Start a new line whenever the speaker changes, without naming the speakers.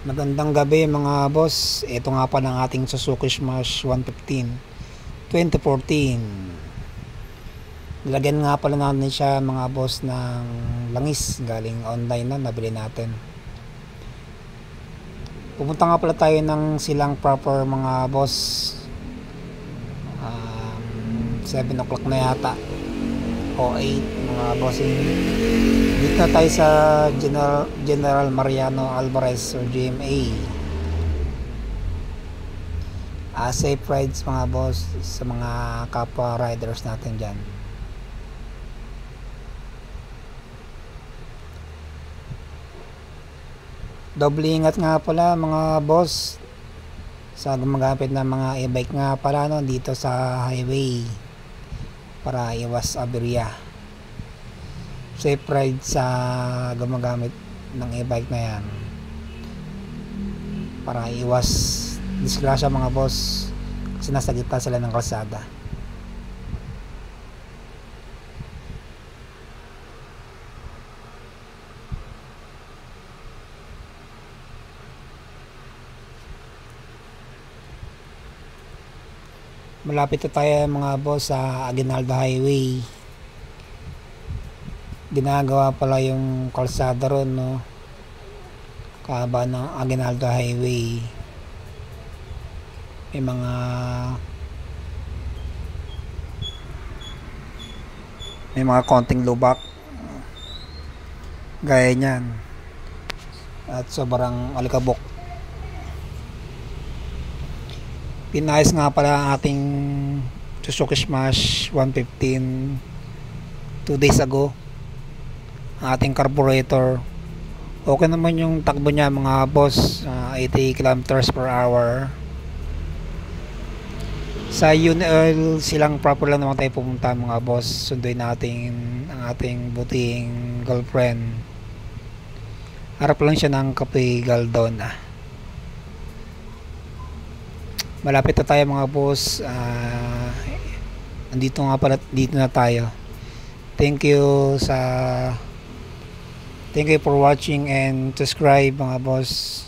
Magandang gabi mga boss. Ito nga pa ng ating Suzuki Smash 115 2014. Nilagyan nga pala natin siya mga boss ng langis. Galing online na nabili natin. Pumunta nga pala tayo ng silang proper mga boss. 7 o'clock na yata o 8 mga bossing. Dito na tayo sa General Mariano Alvarez or GMA. Safe rides mga boss sa mga kapwa riders natin dyan. Doble ingat nga pala mga boss sa gumagamit ng mga e-bike nga pala dito sa highway para iwas aberya. Safe ride sa gumagamit ng e-bike na yan para iwas disgrasya mga boss kasi nasa gitna sila ng kalsada. Malapit na tayo mga boss sa Aguinaldo Highway. Ginagawa pala yung kalsada ron kahaba ng Aguinaldo Highway. May mga konting lubak gaya niyan at sobrang alikabok. Pinayos nga pala ang ating Suzuki Smash 115 2 days ago. Ang ating carburetor okay naman yung takbo niya mga boss, 80 kilometers per hour. Sa Unioil silang proper lang naman tayo pumunta mga boss. Sunduin natin ang ating buting girlfriend. Harap lang siya ng Cafe Galdona. Malapit na tayo mga boss. Andito nga pala, dito na tayo. Thank you for watching and subscribe mga boss.